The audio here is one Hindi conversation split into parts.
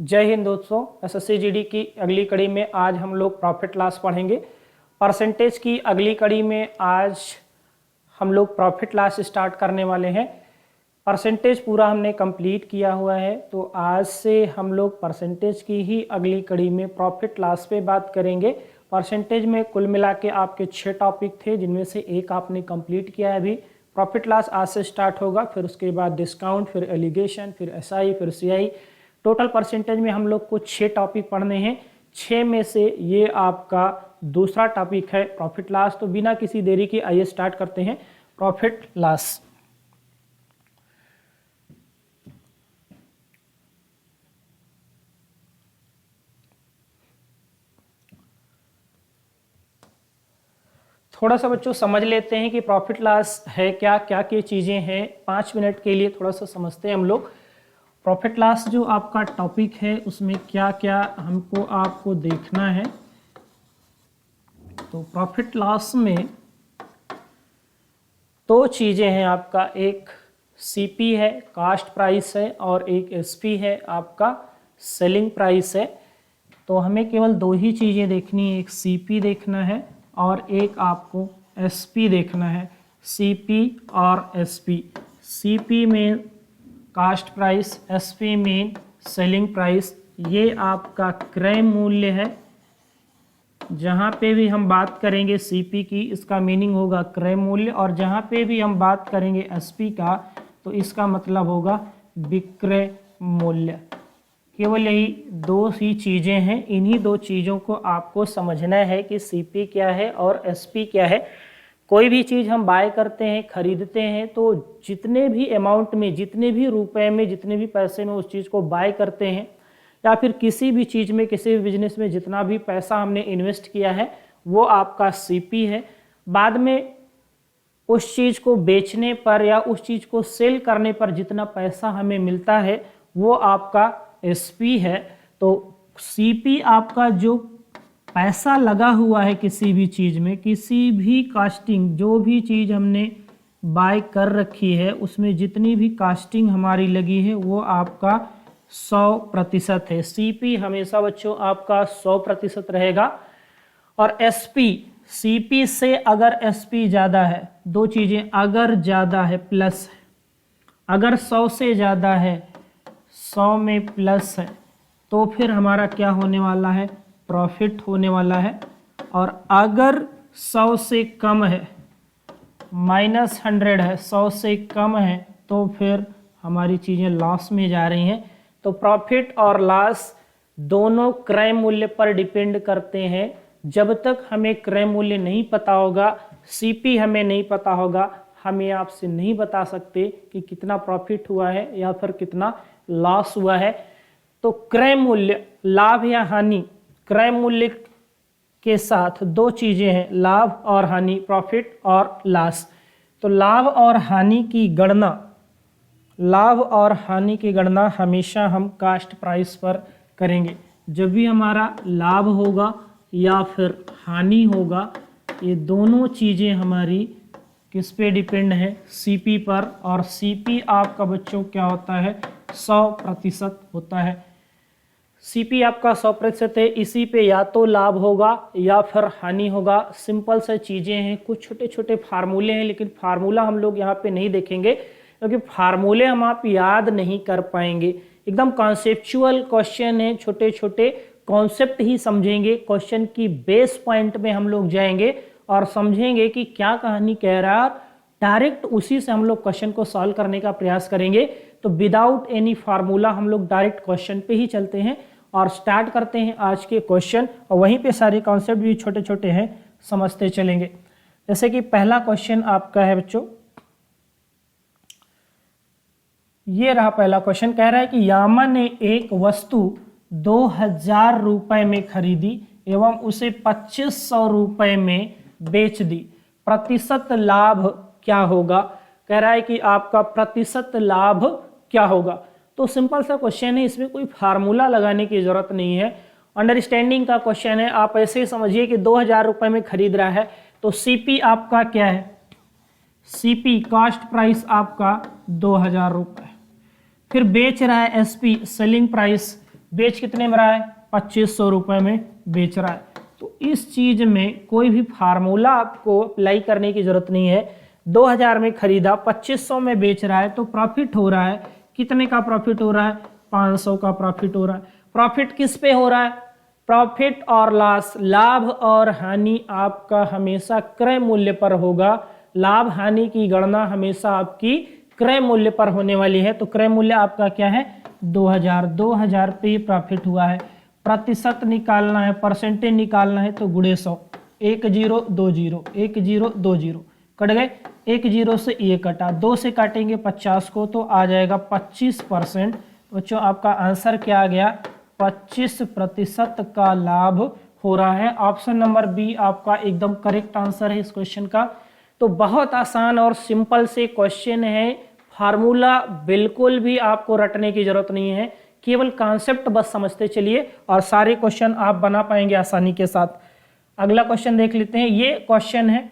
जय हिंद दोस्तों। एसएससी जीडी की अगली कड़ी में आज हम लोग प्रॉफिट लॉस पढ़ेंगे। परसेंटेज की अगली कड़ी में आज हम लोग प्रॉफिट लॉस स्टार्ट करने वाले हैं। परसेंटेज पूरा हमने कंप्लीट किया हुआ है, तो आज से हम लोग परसेंटेज की ही अगली कड़ी में प्रॉफिट लॉस पे बात करेंगे। परसेंटेज में कुल मिला के आपके 6 टॉपिक थे, जिनमें से एक आपने कंप्लीट किया है। अभी प्रॉफिट लॉस आज से स्टार्ट होगा, फिर उसके बाद डिस्काउंट, फिर एलिगेशन, फिर एसआई, फिर सीआई। टोटल परसेंटेज में हम लोग को 6 टॉपिक पढ़ने हैं। 6 में से ये आपका दूसरा टॉपिक है प्रॉफिट लॉस। तो बिना किसी देरी के आइए स्टार्ट करते हैं प्रॉफिट लॉस। थोड़ा सा बच्चों समझ लेते हैं कि प्रॉफिट लॉस है क्या क्या चीज़ें हैं। 5 मिनट के लिए थोड़ा सा समझते हैं हम लोग। प्रॉफिट लॉस जो आपका टॉपिक है उसमें क्या क्या हमको आपको देखना है। तो प्रॉफिट लॉस में 2 चीज़ें हैं आपका, एक सीपी है, कास्ट प्राइस है, और एक एसपी है, आपका सेलिंग प्राइस है। तो हमें केवल 2 ही चीज़ें देखनी है, एक सीपी देखना है और एक आपको एसपी देखना है। सीपी और एसपी। सीपी में कास्ट प्राइस, एसपी में सेलिंग प्राइस। ये आपका क्रय मूल्य है। जहाँ पे भी हम बात करेंगे सीपी की, इसका मीनिंग होगा क्रय मूल्य, और जहाँ पे भी हम बात करेंगे एसपी का, तो इसका मतलब होगा विक्रय मूल्य। केवल यही 2 ही चीज़ें हैं। इन्हीं 2 चीज़ों को आपको समझना है कि सीपी क्या है और एसपी क्या है। कोई भी चीज़ हम बाय करते हैं, खरीदते हैं, तो जितने भी अमाउंट में, जितने भी रुपए में, जितने भी पैसे में उस चीज़ को बाय करते हैं, या फिर किसी भी चीज़ में, किसी भी बिजनेस में जितना भी पैसा हमने इन्वेस्ट किया है, वो आपका सीपी है। बाद में उस चीज़ को बेचने पर या उस चीज़ को सेल करने पर जितना पैसा हमें मिलता है, वो आपका एसपी है। तो सीपी आपका जो पैसा लगा हुआ है किसी भी चीज़ में, किसी भी कास्टिंग, जो भी चीज़ हमने बाय कर रखी है उसमें जितनी भी कास्टिंग हमारी लगी है, वो आपका 100% है। सीपी हमेशा बच्चों आपका 100% रहेगा। और एसपी, सीपी से अगर एसपी ज़्यादा है, 2 चीज़ें, अगर ज़्यादा है प्लस है, अगर 100 से ज़्यादा है, 100 में प्लस है, तो फिर हमारा क्या होने वाला है, प्रॉफिट होने वाला है। और अगर 100 से कम है, -100 है, 100 से कम है, तो फिर हमारी चीज़ें लॉस में जा रही हैं। तो प्रॉफिट और लॉस दोनों क्रय मूल्य पर डिपेंड करते हैं। जब तक हमें क्रय मूल्य नहीं पता होगा, सीपी हमें नहीं पता होगा, हम ये आपसे नहीं बता सकते कि कितना प्रॉफिट हुआ है या फिर कितना लॉस हुआ है। तो क्रय मूल्य, लाभ या हानि, क्रय मूल्य के साथ 2 चीज़ें हैं, लाभ और हानि, प्रॉफिट और लॉस। तो लाभ और हानि की गणना, लाभ और हानि की गणना हमेशा हम कास्ट प्राइस पर करेंगे। जब भी हमारा लाभ होगा या फिर हानि होगा, ये दोनों चीज़ें हमारी किस पे डिपेंड है, सीपी पर। और सीपी आपका बच्चों क्या होता है, 100% होता है। सीपी आपका 100% है। इसी पे या तो लाभ होगा या फिर हानि होगा। सिंपल से चीज़ें हैं, कुछ छोटे छोटे फार्मूले हैं, लेकिन फार्मूला हम लोग यहाँ पे नहीं देखेंगे, क्योंकि फार्मूले हम आप याद नहीं कर पाएंगे। एकदम कॉन्सेप्चुअल क्वेश्चन है, छोटे छोटे कॉन्सेप्ट ही समझेंगे। क्वेश्चन की बेस पॉइंट में हम लोग जाएंगे और समझेंगे कि क्या कहानी कह रहा है, डायरेक्ट उसी से हम लोग क्वेश्चन को सॉल्व करने का प्रयास करेंगे। तो विदाउट एनी फार्मूला हम लोग डायरेक्ट क्वेश्चन पे ही चलते हैं और स्टार्ट करते हैं आज के क्वेश्चन, और वहीं पे सारे कॉन्सेप्ट भी छोटे छोटे हैं, समझते चलेंगे। जैसे कि पहला क्वेश्चन आपका है बच्चों, ये रहा पहला क्वेश्चन। कह रहा है कि यामा ने एक वस्तु 2000 रुपए में खरीदी एवं उसे 2500 रुपए में बेच दी, प्रतिशत लाभ क्या होगा। कह रहा है कि आपका प्रतिशत लाभ क्या होगा। तो सिंपल सा क्वेश्चन है, इसमें कोई फार्मूला लगाने की जरूरत नहीं है, अंडरस्टैंडिंग का क्वेश्चन है। आप ऐसे ही समझिए कि 2000 रुपए में खरीद रहा है, तो सीपी आपका क्या है, सीपी कास्ट प्राइस आपका 2000 रुपए। फिर बेच रहा है एसपी सेलिंग प्राइस, बेच कितने में रहा है, 2500 रुपये में बेच रहा है। तो इस चीज में कोई भी फार्मूला आपको अप्लाई करने की जरूरत नहीं है। 2000 में खरीदा, 2500 में बेच रहा है, तो प्रॉफिट हो रहा है, कितने का प्रॉफिट हो रहा है, 500 का प्रॉफिट हो रहा है। प्रॉफिट किस पे हो रहा है, प्रॉफिट और लॉस, लाभ और हानि आपका हमेशा क्रय मूल्य पर होगा। लाभ हानि की गणना हमेशा आपकी क्रय मूल्य पर होने वाली है। तो क्रय मूल्य आपका क्या है, 2000 पे प्रॉफिट हुआ है। प्रतिशत निकालना है, परसेंटेज निकालना है, तो गुणे 100, 1020 कट गए, 10 से ये कटा, 2 से काटेंगे 50 को, तो आ जाएगा 25%। बच्चों आपका आंसर क्या आ गया, 25% का लाभ हो रहा है। ऑप्शन नंबर बी आपका एकदम करेक्ट आंसर है इस क्वेश्चन का। तो बहुत आसान और सिंपल से क्वेश्चन है, फार्मूला बिल्कुल भी आपको रटने की जरूरत नहीं है, केवल कॉन्सेप्ट बस समझते चलिए और सारे क्वेश्चन आप बना पाएंगे आसानी के साथ। अगला क्वेश्चन देख लेते हैं। ये क्वेश्चन है,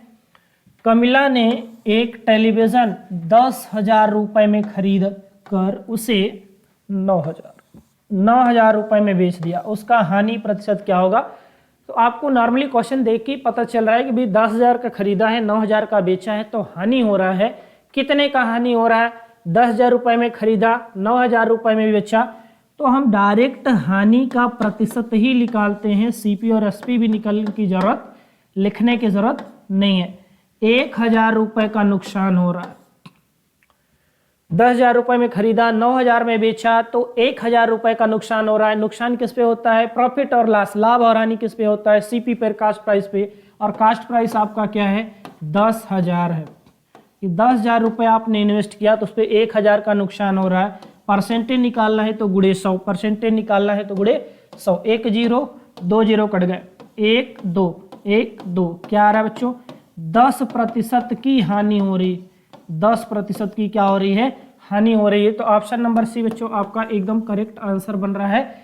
कमिला ने एक टेलीविजन 10,000 रुपए में खरीद कर उसे 9,000 रुपए में बेच दिया, उसका हानि प्रतिशत क्या होगा। तो आपको नॉर्मली क्वेश्चन देख के पता चल रहा है कि भाई 10,000 का खरीदा है, 9,000 का बेचा है, तो हानि हो रहा है। कितने का हानि हो रहा है, 10,000 रुपए में खरीदा, 9,000 रुपए में बेचा, तो हम डायरेक्ट हानि का प्रतिशत ही निकालते हैं। सीपी और एसपी भी निकालने की जरूरत, लिखने की जरूरत नहीं है। 1,000 रुपए का नुकसान हो रहा है, 10,000 रुपए में खरीदा, 9,000 में बेचा, तो 1,000 रुपए का नुकसान हो रहा है। नुकसान किस पे होता है, प्रॉफिट और लॉस, लाभ और हानि किस पे होता है, सीपी पर, कास्ट प्राइस पे, और कास्ट प्राइस आपका क्या है, 10,000 है। 10,000 रुपए आपने इन्वेस्ट किया तो उस पर 1,000 का नुकसान हो रहा है। परसेंटेज निकालना है तो गुणे 100, परसेंटेज निकालना है तो गुणे 100, 1020 कट गए, 1 2 क्या आ रहा है बच्चों, 10% की हानि हो रही, 10% की क्या हो रही है, हानि हो रही है। तो ऑप्शन नंबर सी बच्चों आपका एकदम करेक्ट आंसर बन रहा है।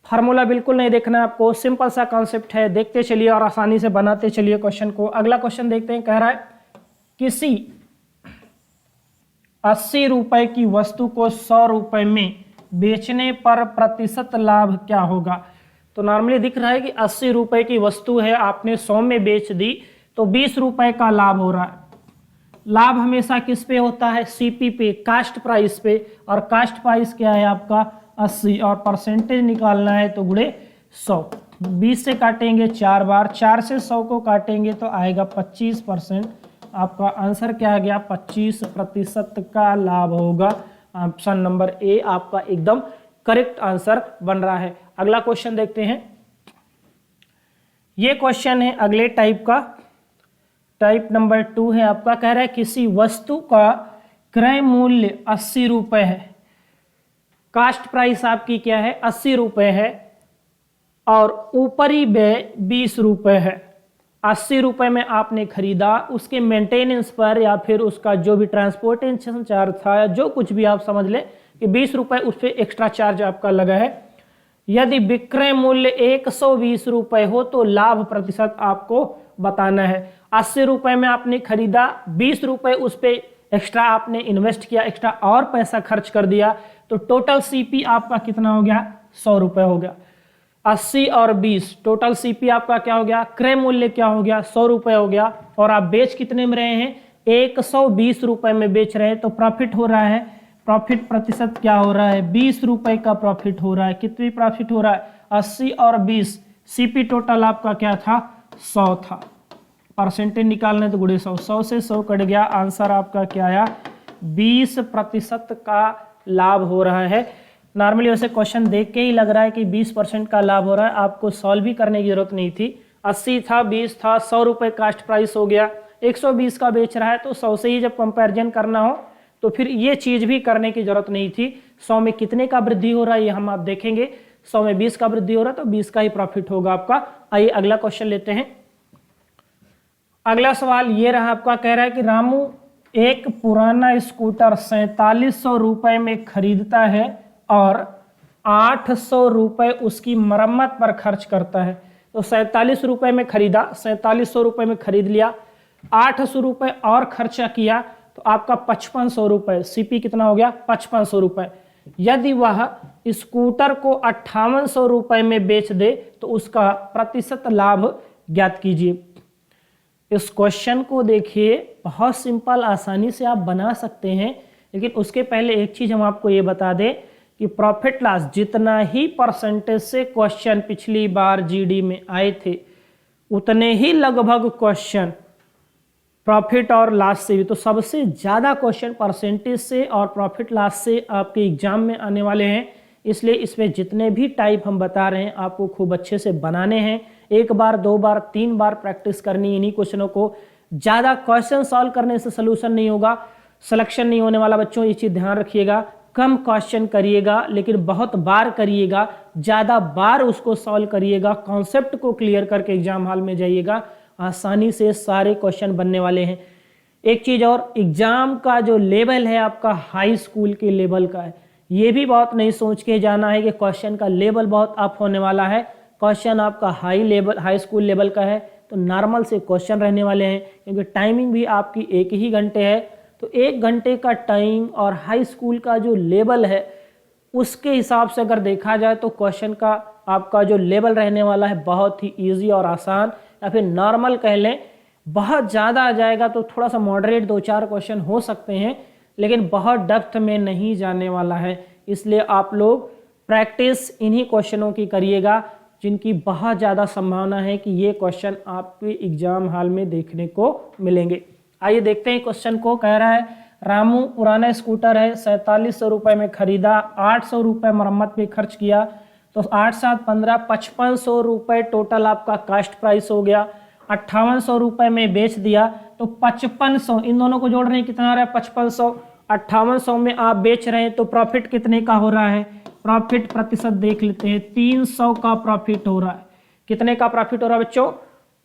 फार्मूला बिल्कुल नहीं देखना है आपको, सिंपल सा कॉन्सेप्ट है, देखते चलिए और आसानी से बनाते चलिए क्वेश्चन को। अगला क्वेश्चन देखते हैं, कह रहा है किसी 80 रुपए की वस्तु को 100 रुपए में बेचने पर प्रतिशत लाभ क्या होगा। तो नॉर्मली दिख रहा है कि 80 रुपए की वस्तु है, आपने 100 में बेच दी, तो 20 रुपए का लाभ हो रहा है। लाभ हमेशा किस पे होता है, सीपी पे, कास्ट प्राइस पे, और कास्ट प्राइस क्या है आपका 80, और परसेंटेज निकालना है तो गुणे 100। 20 से काटेंगे 4 बार, 4 से 100 को काटेंगे तो आएगा 25%। आपका आंसर क्या आ गया, 25% का लाभ होगा। ऑप्शन नंबर ए आपका एकदम करेक्ट आंसर बन रहा है। अगला क्वेश्चन देखते हैं। ये क्वेश्चन है अगले टाइप का, टाइप नंबर 2 है आपका। कह रहा है किसी वस्तु का क्रय मूल्य 80 रुपए है, कास्ट प्राइस आपकी क्या है 80 रुपए है, और ऊपरी व्यय 20 रुपए है। 80 रुपए में आपने खरीदा, उसके मेंटेनेंस पर या फिर उसका जो भी ट्रांसपोर्टेशन चार्ज था या जो कुछ भी आप समझ लें कि 20 रुपए उस पर एक्स्ट्रा चार्ज आपका लगा है। यदि विक्रय मूल्य 120 रुपए हो तो लाभ प्रतिशत आपको बताना है। 80 रुपए में आपने खरीदा, 20 रुपए उस पर एक्स्ट्रा आपने इन्वेस्ट किया, एक्स्ट्रा और पैसा खर्च कर दिया, तो टोटल सीपी आपका कितना हो गया, 100 रुपए हो गया। 80 और 20 टोटल सीपी आपका क्या हो गया, क्रय मूल्य क्या हो गया, 100 रुपए हो गया, और आप बेच कितने में रहे हैं, 120 रुपए में बेच रहे हैं, तो प्रॉफिट हो रहा है। प्रॉफिट प्रतिशत क्या हो रहा है, 20 रुपए का प्रॉफिट हो रहा है। कितनी प्रॉफिट हो रहा है, 80 और 20, सीपी टोटल आपका क्या था, 100 था। परसेंटेज निकालने तो गुणे 100, 100 से 100 कट गया, आंसर आपका क्या आया, 20% का लाभ हो रहा है। नॉर्मली वैसे क्वेश्चन देख के ही लग रहा है कि 20% का लाभ हो रहा है, आपको सॉल्व भी करने की जरूरत नहीं थी। 80 था, 20 था, 100 रुपए कास्ट प्राइस हो गया, 120 का बेच रहा है, तो 100 से ही जब कंपैरिजन करना हो तो फिर ये चीज भी करने की जरूरत नहीं थी। 100 में कितने का वृद्धि हो रहा है ये हम आप देखेंगे, 100 में 20 का वृद्धि हो रहा है तो 20 का ही प्रॉफिट होगा आपका। आइए अगला क्वेश्चन लेते हैं। अगला सवाल ये रहा आपका, कह रहा है कि रामू एक पुराना स्कूटर 4700 रुपए में खरीदता है और 800 रुपए उसकी मरम्मत पर खर्च करता है। तो 47 रुपए में खरीदा, 4700 रुपए में खरीद लिया, 800 रुपए और खर्चा किया, तो आपका 5500 रुपए, सीपी कितना हो गया 5500 रुपए। यदि वह स्कूटर को 5800 रुपये में बेच दे तो उसका प्रतिशत लाभ ज्ञात कीजिए। इस क्वेश्चन को देखिए, बहुत सिंपल, आसानी से आप बना सकते हैं। लेकिन उसके पहले एक चीज़ हम आपको ये बता दें कि प्रॉफिट लॉस जितना ही परसेंटेज से क्वेश्चन पिछली बार जीडी में आए थे, उतने ही लगभग क्वेश्चन प्रॉफिट और लॉस से भी, तो सबसे ज़्यादा क्वेश्चन परसेंटेज से और प्रॉफिट लॉस से आपके एग्जाम में आने वाले हैं। इसलिए इसमें जितने भी टाइप हम बता रहे हैं आपको खूब अच्छे से बनाने हैं। एक बार, दो बार, तीन बार प्रैक्टिस करनी इन्हीं क्वेश्चनों को। ज़्यादा क्वेश्चन सॉल्व करने से सोल्यूशन नहीं होगा, सिलेक्शन नहीं होने वाला। बच्चों ये चीज़ ध्यान रखिएगा, कम क्वेश्चन करिएगा लेकिन बहुत बार करिएगा, ज़्यादा बार उसको सॉल्व करिएगा, कॉन्सेप्ट को क्लियर करके एग्जाम हॉल में जाइएगा, आसानी से सारे क्वेश्चन बनने वाले हैं। एक चीज़ और, एग्जाम का जो लेवल है आपका हाई स्कूल के लेवल का है। ये भी बहुत नहीं सोच के जाना है कि क्वेश्चन का लेवल बहुत अप होने वाला है। क्वेश्चन आपका हाई स्कूल लेवल का है तो नॉर्मल से क्वेश्चन रहने वाले हैं, क्योंकि टाइमिंग भी आपकी 1 ही घंटे है। तो 1 घंटे का टाइम और हाई स्कूल का जो लेवल है उसके हिसाब से अगर देखा जाए तो क्वेश्चन का आपका जो लेवल रहने वाला है बहुत ही ईजी और आसान, या फिर नॉर्मल कह लें। बहुत ज़्यादा आ जाएगा तो थोड़ा सा मॉडरेट 2-4 क्वेश्चन हो सकते हैं, लेकिन बहुत डेप्थ में नहीं जाने वाला है। इसलिए आप लोग प्रैक्टिस इन्हीं क्वेश्चनों की करिएगा जिनकी बहुत ज़्यादा संभावना है कि ये क्वेश्चन आपके एग्जाम हॉल में देखने को मिलेंगे। आइए देखते हैं क्वेश्चन को। कह रहा है रामू पुराना स्कूटर है, 4700 रुपये में खरीदा, 800 रुपये मरम्मत पे खर्च किया, तो 8 7 15 5500 रुपये टोटल आपका कास्ट प्राइस हो गया। 5800 रुपये में बेच दिया तो 5500, इन दोनों को जोड़ रहे हैं कितना आ रहा है 5500। 5800 में आप बेच रहे हैं तो प्रॉफिट कितने का हो रहा है, प्रॉफिट प्रतिशत देख लेते हैं। 300 का प्रॉफिट हो रहा है। कितने का प्रॉफिट हो रहा है बच्चों,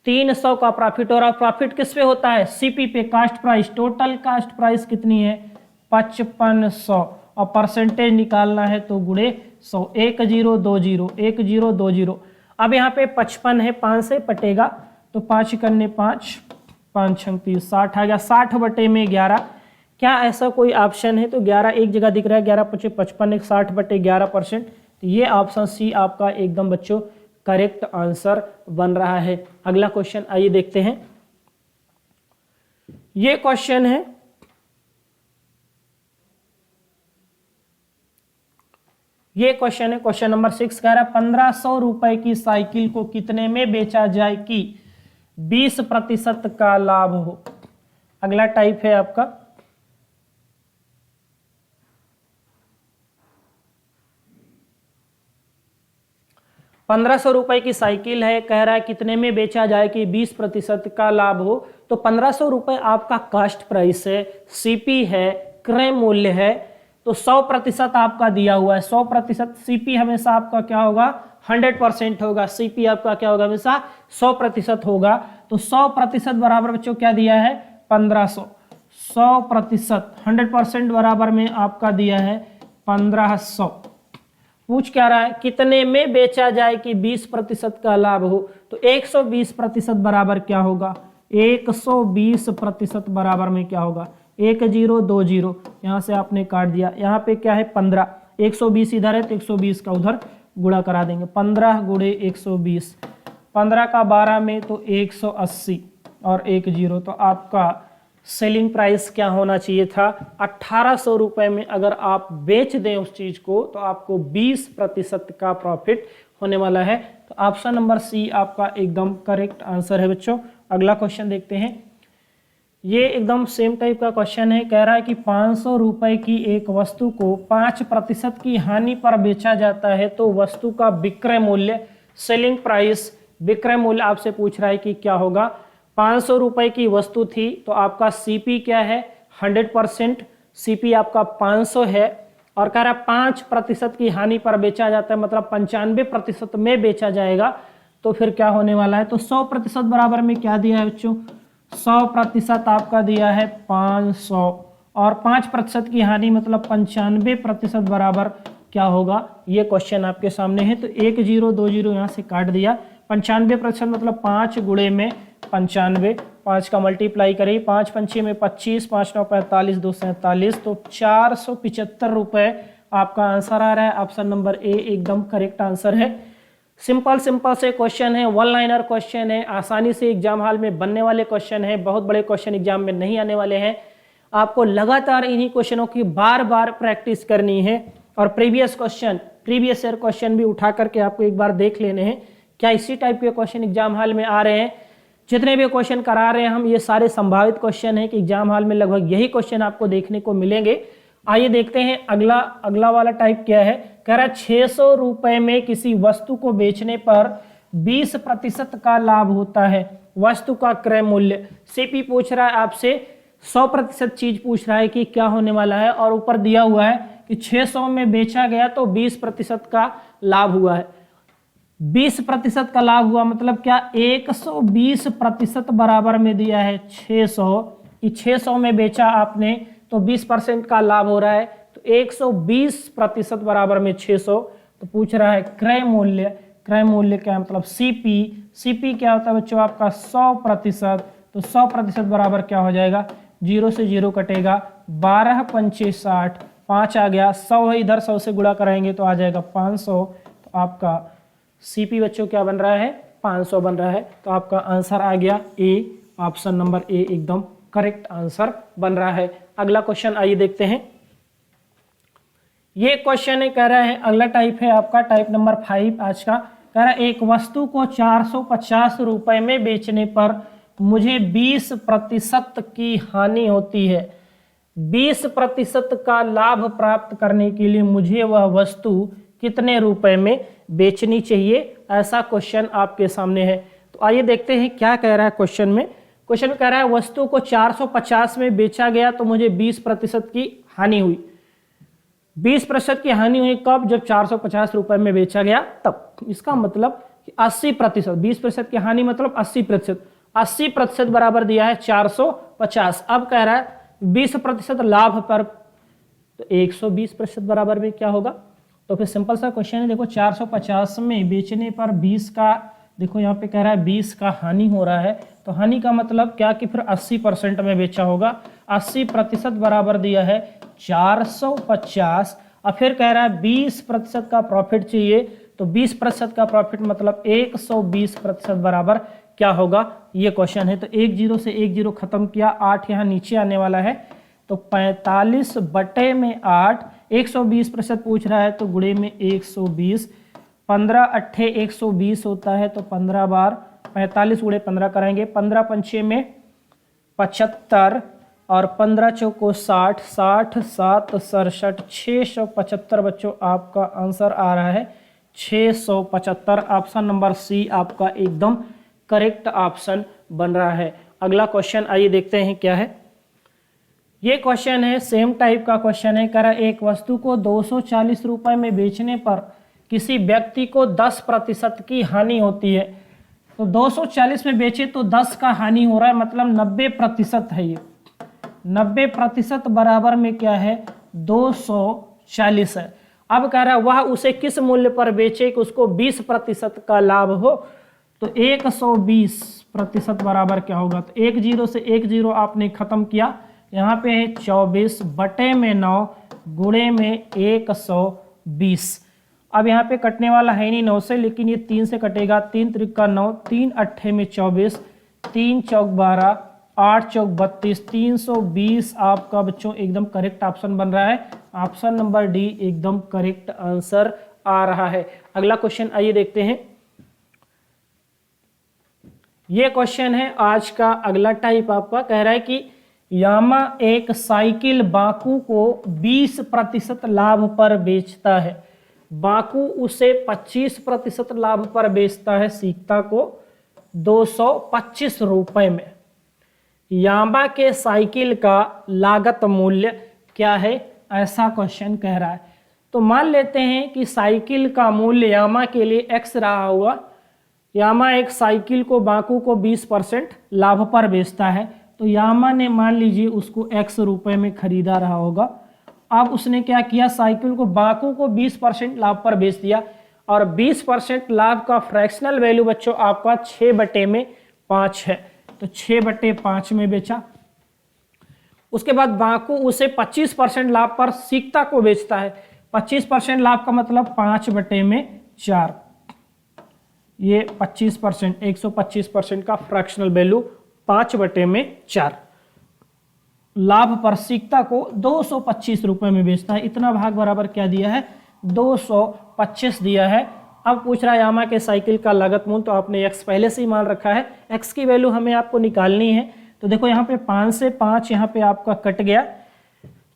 300 का प्रॉफिट हो रहा है। प्रॉफिट किस पे होता है, सीपी पे, cost price. Total cost price कितनी है 5500, और परसेंटेज निकालना है तो गुणे 100, 1020 1020। अब यहाँ पे 55 है, 5 से पटेगा तो 5 करने 5 5 6 30 60 आ गया। 60 बटे में 11, क्या ऐसा कोई ऑप्शन है, तो 11 एक जगह दिख रहा है, 11 × 55 60 बटे 11%। तो ये ऑप्शन सी आपका एकदम बच्चों करेक्ट आंसर बन रहा है। अगला क्वेश्चन आइए देखते हैं। ये क्वेश्चन है, क्वेश्चन नंबर 6 कह रहा है 1500 रुपए की साइकिल को कितने में बेचा जाए कि 20% का लाभ हो। अगला टाइप है आपका 1500 रुपए की साइकिल है, कह रहा है कितने में बेचा जाए कि 20% का लाभ हो। तो 1500 रुपए आपका कास्ट प्राइस है, सीपी है, क्रय मूल्य है, तो 100% आपका दिया हुआ है। 100% सीपी हमेशा आपका क्या होगा 100% होगा। सीपी आपका क्या होगा हमेशा 100% होगा। तो 100% बराबर बच्चों क्या दिया है 1500। 100% 100% बराबर में आपका दिया है 1500। पूछ क्या रहा है कितने में बेचा जाए कि 20% का लाभ हो। तो 120% बराबर क्या होगा 120% बराबर में क्या होगा 1020। यहाँ से आपने काट दिया, यहाँ पे क्या है 15, 120 इधर है तो 120 का उधर गुणा करा देंगे। 15 गुणे 120, 15 का 12 में तो 180 और 10। तो आपका सेलिंग प्राइस क्या होना चाहिए था 1800 रुपये में। अगर आप बेच दें उस चीज़ को तो आपको 20% का प्रॉफिट होने वाला है। तो ऑप्शन नंबर सी आपका एकदम करेक्ट आंसर है बच्चों। अगला क्वेश्चन देखते हैं। ये एकदम सेम टाइप का क्वेश्चन है, कह रहा है कि 500 रुपये की एक वस्तु को 5% की हानि पर बेचा जाता है तो वस्तु का विक्रय मूल्य, सेलिंग प्राइस, विक्रय मूल्य आपसे पूछ रहा है कि क्या होगा। 500 रुपये की वस्तु थी तो आपका सीपी क्या है 100%, सीपी आपका 500 है, और कह रहा है 5% की हानि पर बेचा जाता है, मतलब 95% में बेचा जाएगा। तो फिर क्या होने वाला है, तो 100% बराबर में क्या दिया है बच्चों 100% आपका दिया है 500, और 5% की हानि मतलब 95% बराबर क्या होगा। ये क्वेश्चन आपके सामने है। तो 1020 यहाँ से काट दिया। 95% मतलब 5 गुणे में 95, 5 का मल्टीप्लाई करिए, 5 पंचे में 25, 5 9 45, 2 47, तो 475 रुपये आपका आंसर आ रहा है ऑप्शन नंबर ए एकदम करेक्ट आंसर है। सिंपल से क्वेश्चन है, वन लाइनर क्वेश्चन है, आसानी से एग्जाम हॉल में बनने वाले क्वेश्चन है, बहुत बड़े क्वेश्चन एग्जाम में नहीं आने वाले हैं। आपको लगातार इन्हीं क्वेश्चनों की बार बार प्रैक्टिस करनी है और प्रीवियस ईयर क्वेश्चन भी उठा करके आपको एक बार देख लेने हैं क्या इसी टाइप के क्वेश्चन एग्जाम हॉल में आ रहे हैं। जितने भी क्वेश्चन करा रहे हैं हम, ये सारे संभावित क्वेश्चन हैं कि एग्जाम हॉल में लगभग यही क्वेश्चन आपको देखने को मिलेंगे। आइए देखते हैं अगला वाला टाइप क्या है। कह रहा है 600 रुपए में किसी वस्तु को बेचने पर 20% का लाभ होता है, वस्तु का क्रय मूल्य। सीपी पूछ रहा है आपसे 100% चीज पूछ रहा है कि क्या होने वाला है, और ऊपर दिया हुआ है कि 600 में बेचा गया तो 20% का लाभ हुआ है। 20% का लाभ हुआ मतलब क्या, 120% बराबर में दिया है 600 कि 600 में बेचा आपने तो 20% का लाभ हो रहा है, तो 120% बराबर में 600। तो पूछ रहा है क्रय मूल्य क्या मतलब सीपी क्या होता है बच्चों आपका 100%। तो 100% बराबर क्या हो जाएगा, 0 से 0 कटेगा, 12 पंचे 60, 5 आ गया, 100 है इधर, 100 से गुणा कराएंगे तो आ जाएगा 500। तो आपका सीपी बच्चों क्या बन रहा है, 500 बन रहा है। तो आपका आंसर आ गया ए, ऑप्शन नंबर ए एकदम करेक्ट आंसर बन रहा है। अगला क्वेश्चन आइए देखते हैं। ये क्वेश्चन है, कह रहा है अगला टाइप है आपका टाइप नंबर 5 आज का। कह रहा है एक वस्तु को 450 रुपए में बेचने पर मुझे 20% की हानि होती है। 20% का लाभ प्राप्त करने के लिए मुझे वह वस्तु कितने रुपए में बेचनी चाहिए, ऐसा क्वेश्चन आपके सामने है। तो आइए देखते हैं क्या कह रहा है क्वेश्चन में। क्वेश्चन कह रहा है वस्तु को 450 में बेचा गया तो मुझे 20% की हानि हुई। 20% की हानि हुई कब, जब 450 रुपए में बेचा गया तब। इसका मतलब 80%, 20% की हानि मतलब 80%, 80% बराबर दिया है 450। अब कह रहा है 20% लाभ पर, तो 120% बराबर में क्या होगा। तो फिर सिंपल सा क्वेश्चन है, देखो 450 में बेचने पर 20 का, देखो यहाँ पे कह रहा है 20 का हानि हो रहा है, तो हानि का मतलब क्या कि फिर 80% में बेचा होगा। 80% बराबर दिया है 450, और फिर कह रहा है 20% का प्रॉफिट चाहिए, तो 20% का प्रॉफिट मतलब 120% बराबर क्या होगा, ये क्वेश्चन है। तो 10 से 10 खत्म किया, 8 यहाँ नीचे आने वाला है, तो 45/8, 120% पूछ रहा है तो गुणे में 120, 15 अट्ठे 120 होता है, तो 15 बार 45 गुणे 15 कराएंगे, 15 पंचे में 75 और 15 चौको 60, 60 7 67, 675 बच्चों आपका आंसर आ रहा है 675। ऑप्शन नंबर सी आपका एकदम करेक्ट ऑप्शन बन रहा है। अगला क्वेश्चन आइए देखते हैं क्या है। ये क्वेश्चन है सेम टाइप का क्वेश्चन है। कह रहा है एक वस्तु को 240 रुपए में बेचने पर किसी व्यक्ति को 10% की हानि होती है। तो 240 में बेचे तो 10 का हानि हो रहा है, मतलब 90% है। ये 90% बराबर में क्या है, 240 है। अब कह रहा है वह उसे किस मूल्य पर बेचे कि उसको 20% का लाभ हो। तो 120% बराबर क्या होगा, तो 10 से 10 आपने खत्म किया, यहाँ पे है 24 बटे में 9 गुणे में 120। अब यहाँ पे कटने वाला है नहीं 9 से, लेकिन ये 3 से कटेगा, 3 त्रिका 9, 3 अट्ठे में 24, 3 चौक 12, 8 चौक 32, 320 आपका बच्चों एकदम करेक्ट ऑप्शन बन रहा है। ऑप्शन नंबर डी एकदम करेक्ट आंसर आ रहा है। अगला क्वेश्चन आइए देखते हैं। ये क्वेश्चन है आज का अगला टाइप आपका। कह रहा है कि यामा एक साइकिल बाकू को 20% लाभ पर बेचता है। बाकू उसे 25% लाभ पर बेचता है सीकता को 225 रुपए में। यामा के साइकिल का लागत मूल्य क्या है, ऐसा क्वेश्चन कह रहा है। तो मान लेते हैं कि साइकिल का मूल्य यामा के लिए x रहा हुआ। यामा एक साइकिल को बाकू को 20% लाभ पर बेचता है, तो यामा ने मान लीजिए उसको x रुपए में खरीदा रहा होगा। अब उसने क्या किया, साइकिल को बाकू को 20% लाभ पर बेच दिया, और 20% लाभ का फ्रैक्शनल वैल्यू बच्चों आपका 6/5 है, तो 6/5 में बेचा। उसके बाद बाकू उसे 25% लाभ पर सीकता को बेचता है। 25% लाभ का मतलब 5/4, ये 25%, 125% का फ्रैक्शनल वैल्यू 5/4। लाभ पर सिक्का को 225 रुपए में बेचता है, इतना भाग बराबर क्या दिया है, 225 दिया है। अब पूछ रहा है यामा के साइकिल का लागत मूल्य, तो आपने x पहले से ही मान रखा है, x की वैल्यू हमें आपको निकालनी है। तो देखो यहाँ पे 5 से 5 यहाँ पे आपका कट गया,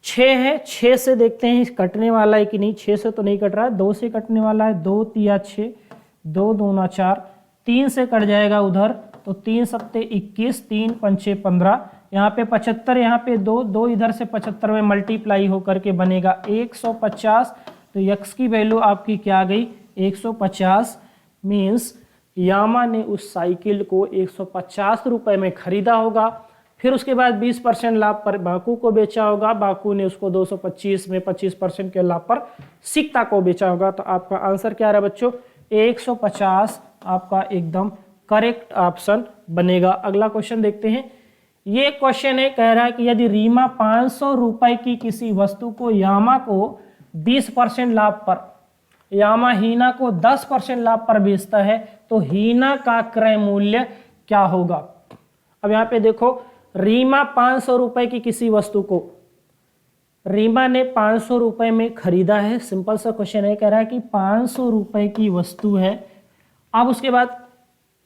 6 है, 6 से देखते हैं कटने वाला है कि नहीं, 6 से तो नहीं कट रहा है, 2 से कटने वाला है, 2 तिया 6, 2 दूना 4, 3 से कट जाएगा उधर, तो 3 सत्ते 21, 3 पंचे 15, यहाँ पे 75, यहाँ पे 2 इधर से 75 में मल्टीप्लाई होकर के बनेगा 150। तो x की वैल्यू आपकी क्या आ गई, 150। मीन्स यामा ने उस साइकिल को 150 रुपए में खरीदा होगा, फिर उसके बाद 20% लाभ पर बाकू को बेचा होगा, बाकू ने उसको 225 में 25% के लाभ पर सिक्का को बेचा होगा। तो आपका आंसर क्या रहा बच्चों, 150 आपका एकदम करेक्ट ऑप्शन बनेगा। अगला क्वेश्चन देखते हैं। ये क्वेश्चन है, कह रहा है कि यदि रीमा 500 रुपए की किसी वस्तु को यामा को 20% लाभ पर, यामा हीना को 10% लाभ पर बेचता है, तो हीना का क्रय मूल्य क्या होगा। अब यहाँ पे देखो, रीमा 500 रुपए की किसी वस्तु को, रीमा ने 500 रुपए में खरीदा है, सिंपल सा क्वेश्चन है, कह रहा है कि 500 रुपए की वस्तु है। अब उसके बाद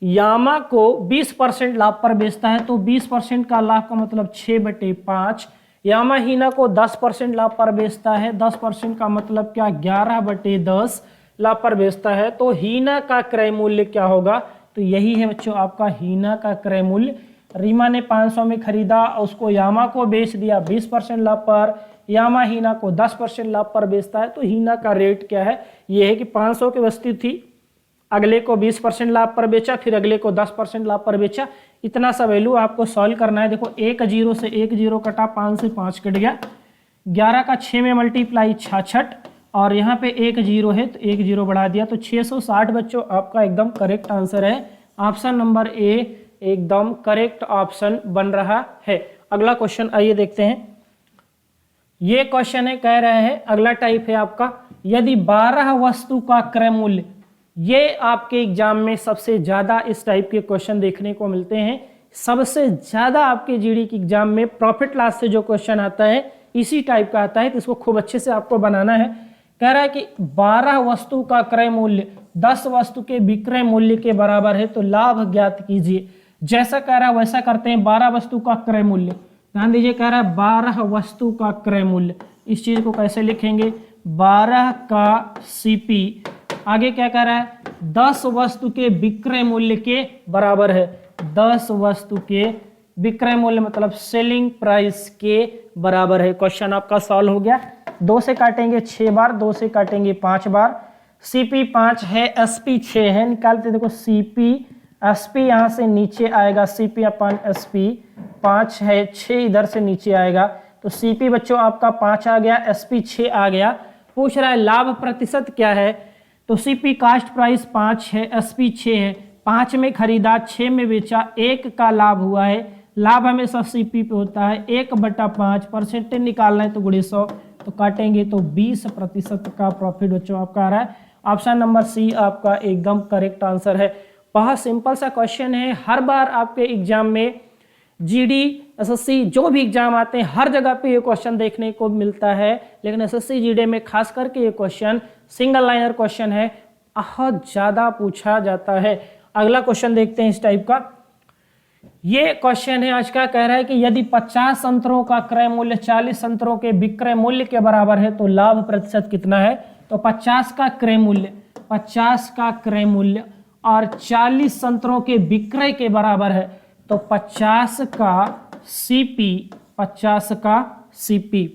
यामा को 20% लाभ पर बेचता है, तो 20% का लाभ का मतलब 6/5। यामा हीना को 10% लाभ पर बेचता है, 10% का मतलब क्या, 11/10 लाभ पर बेचता है, तो हीना का क्रय मूल्य क्या होगा। तो यही है बच्चों आपका हीना का क्रय मूल्य। रीमा ने 500 में खरीदा, उसको यामा को बेच दिया 20% लाभ पर, यामा हीना को 10% लाभ पर बेचता है, तो हीना का रेट क्या है, ये है कि 500 की वस्तु थी, अगले को 20% लाभ पर बेचा, फिर अगले को 10% लाभ पर बेचा, इतना सा वैल्यू आपको सॉल्व करना है। देखो 1 0 से 1 0 कटा, 5 से 5 कट गया, 11 का 6 में मल्टीप्लाई 66, और यहाँ पे 1 0 है तो 1 0 बढ़ा दिया, तो 660 बच्चों आपका एकदम करेक्ट आंसर है। ऑप्शन नंबर ए एकदम करेक्ट ऑप्शन बन रहा है। अगला क्वेश्चन आइए देखते हैं। ये क्वेश्चन है, कह रहे हैं अगला टाइप है आपका, यदि 12 वस्तु का क्रय मूल्य, ये आपके एग्जाम में सबसे ज्यादा इस टाइप के क्वेश्चन देखने को मिलते हैं। सबसे ज्यादा आपके जीडी के एग्जाम में प्रॉफिट लॉस से जो क्वेश्चन आता है इसी टाइप का आता है, तो इसको खूब अच्छे से आपको बनाना है। कह रहा है कि 12 वस्तु का क्रय मूल्य 10 वस्तु के विक्रय मूल्य के बराबर है, तो लाभ ज्ञात कीजिए। जैसा कह रहा है वैसा करते हैं। 12 वस्तु का क्रय मूल्य, ध्यान दीजिए, कह रहा है 12 वस्तु का क्रय मूल्य, इस चीज को कैसे लिखेंगे, 12 का सीपी, आगे क्या कह रहा है, 10 वस्तु के विक्रय मूल्य के बराबर है, 10 वस्तु के विक्रय मूल्य मतलब सेलिंग प्राइस के बराबर है। क्वेश्चन आपका सॉल्व हो गया। 2 से काटेंगे 6 बार, 2 से काटेंगे 5 बार, सीपी 5 है, एसपी 6 है, निकालते देखो सीपी एसपी यहाँ से नीचे आएगा, सीपी अपन एसपी 5 है, 6 इधर से नीचे आएगा, तो सीपी बच्चों आपका 5 आ गया, एसपी 6 आ गया। पूछ रहा है लाभ प्रतिशत क्या है, तो सीपी कास्ट प्राइस 5 है, एसपी 6 है, 5 में खरीदा 6 में बेचा, 1 का लाभ हुआ है। लाभ हमेशा सीपी पे होता है, 1/5 परसेंटेज निकालना है तो गुणे 100, तो काटेंगे तो 20% का प्रॉफिट बच्चों आपका आ रहा है। ऑप्शन नंबर सी आपका एकदम करेक्ट आंसर है। बहुत सिंपल सा क्वेश्चन है, हर बार आपके एग्जाम में जीडी एसएससी जो भी एग्जाम आते हैं हर जगह पे ये क्वेश्चन देखने को मिलता है, लेकिन एसएससी जीडी में खास करके ये क्वेश्चन सिंगल लाइनर क्वेश्चन है, बहुत ज्यादा पूछा जाता है। अगला क्वेश्चन देखते हैं इस टाइप का। ये क्वेश्चन है आज का, कह रहा है कि यदि 50 संतरों का क्रय मूल्य 40 संतरों के विक्रय मूल्य के बराबर है तो लाभ प्रतिशत कितना है। तो 50 का क्रय मूल्य, 50 का क्रय मूल्य और 40 संतरों के विक्रय के बराबर है, तो 50 का सीपी, 50 का सीपी,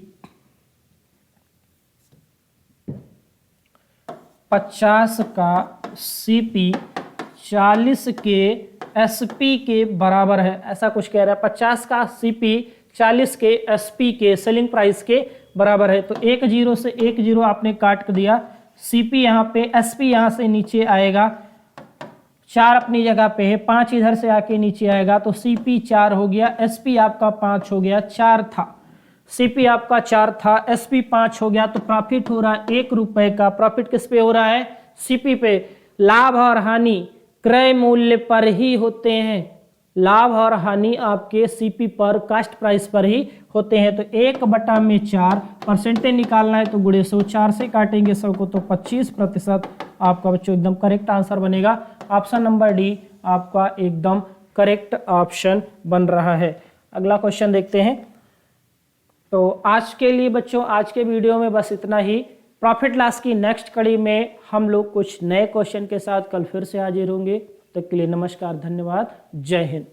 50 का सीपी 40 के एसपी के बराबर है, ऐसा कुछ कह रहा है। 50 का सीपी 40 के एसपी के सेलिंग प्राइस के बराबर है, तो 1 0 से 1 0 आपने काट दिया, सीपी यहाँ पे, एसपी यहाँ से नीचे आएगा, 4 अपनी जगह पे है, 5 इधर से आके नीचे आएगा, तो सीपी 4 हो गया, एसपी आपका 5 हो गया, 4 था, सीपी आपका 4 था, एसपी 5 हो गया, तो प्रॉफिट हो रहा है 1 रुपए का। प्रॉफिट किस पे हो रहा है? सीपी पे। लाभ और हानि क्रय मूल्य पर ही होते हैं। लाभ और हानि आपके सीपी पर, कास्ट प्राइस पर ही होते हैं। तो 1/4 परसेंटेज निकालना है तो गुणे 100, 4 से काटेंगे 100 को तो 25% आपका बच्चों एकदम करेक्ट आंसर बनेगा। ऑप्शन नंबर डी आपका एकदम करेक्ट ऑप्शन बन रहा है। अगला क्वेश्चन देखते हैं। तो आज के लिए बच्चों, आज के वीडियो में बस इतना ही। प्रॉफिट लॉस की नेक्स्ट कड़ी में हम लोग कुछ नए क्वेश्चन के साथ कल फिर से हाजिर होंगे। तब तक के लिए नमस्कार, धन्यवाद, जय हिंद।